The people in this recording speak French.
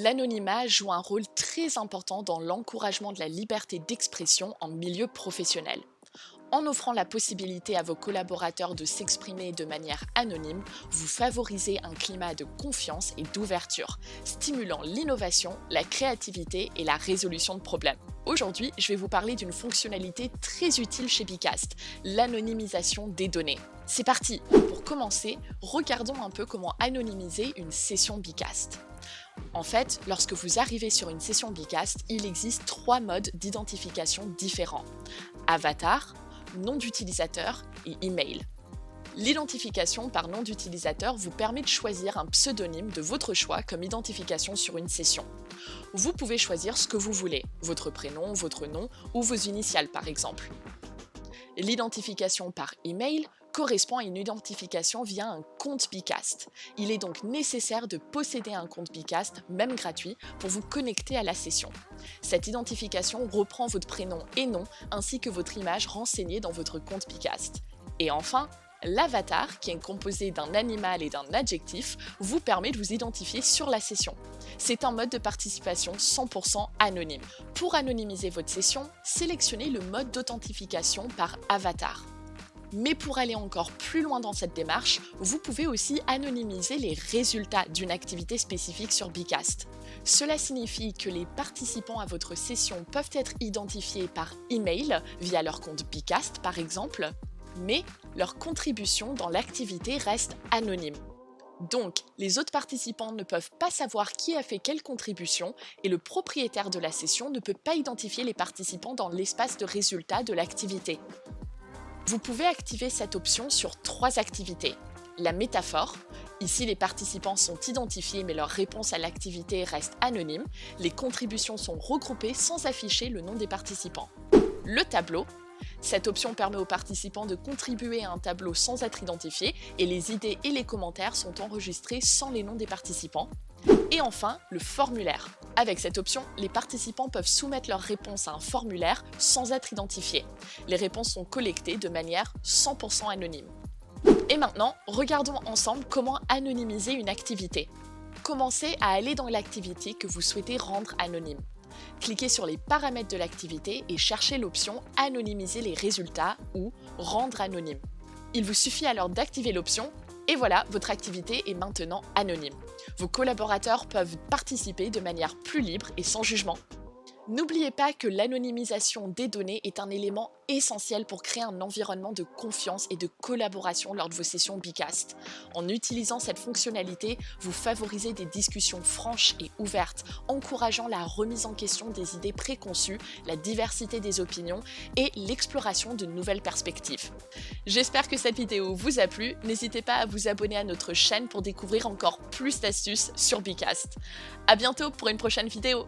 L'anonymat joue un rôle très important dans l'encouragement de la liberté d'expression en milieu professionnel. En offrant la possibilité à vos collaborateurs de s'exprimer de manière anonyme, vous favorisez un climat de confiance et d'ouverture, stimulant l'innovation, la créativité et la résolution de problèmes. Aujourd'hui, je vais vous parler d'une fonctionnalité très utile chez Bicast, l'anonymisation des données. C'est parti! Pour commencer, regardons un peu comment anonymiser une session Bicast. En fait, lorsque vous arrivez sur une session Bicast, il existe 3 modes d'identification différents. Avatar, nom d'utilisateur et email. L'identification par nom d'utilisateur vous permet de choisir un pseudonyme de votre choix comme identification sur une session. Vous pouvez choisir ce que vous voulez, votre prénom, votre nom ou vos initiales par exemple. L'identification par email correspond à une identification via un compte Bicast. Il est donc nécessaire de posséder un compte Bicast, même gratuit, pour vous connecter à la session. Cette identification reprend votre prénom et nom, ainsi que votre image renseignée dans votre compte Bicast. Et enfin, l'avatar, qui est composé d'un animal et d'un adjectif, vous permet de vous identifier sur la session. C'est un mode de participation 100% anonyme. Pour anonymiser votre session, sélectionnez le mode d'authentification par avatar. Mais pour aller encore plus loin dans cette démarche, vous pouvez aussi anonymiser les résultats d'une activité spécifique sur Bicast. Cela signifie que les participants à votre session peuvent être identifiés par email via leur compte Bicast par exemple, mais leur contribution dans l'activité reste anonyme. Donc, les autres participants ne peuvent pas savoir qui a fait quelle contribution et le propriétaire de la session ne peut pas identifier les participants dans l'espace de résultats de l'activité. Vous pouvez activer cette option sur 3 activités. La métaphore, ici les participants sont identifiés mais leur réponse à l'activité reste anonyme. Les contributions sont regroupées sans afficher le nom des participants. Le tableau, cette option permet aux participants de contribuer à un tableau sans être identifiés et les idées et les commentaires sont enregistrés sans les noms des participants. Et enfin, le formulaire. Avec cette option, les participants peuvent soumettre leurs réponses à un formulaire sans être identifiés. Les réponses sont collectées de manière 100% anonyme. Et maintenant, regardons ensemble comment anonymiser une activité. Commencez à aller dans l'activité que vous souhaitez rendre anonyme. Cliquez sur les paramètres de l'activité et cherchez l'option « Anonymiser les résultats » ou « Rendre anonyme ». Il vous suffit alors d'activer l'option et voilà, votre activité est maintenant anonyme. Vos collaborateurs peuvent participer de manière plus libre et sans jugement. N'oubliez pas que l'anonymisation des données est un élément essentiel pour créer un environnement de confiance et de collaboration lors de vos sessions Bicast. En utilisant cette fonctionnalité, vous favorisez des discussions franches et ouvertes, encourageant la remise en question des idées préconçues, la diversité des opinions et l'exploration de nouvelles perspectives. J'espère que cette vidéo vous a plu. N'hésitez pas à vous abonner à notre chaîne pour découvrir encore plus d'astuces sur Bicast. À bientôt pour une prochaine vidéo.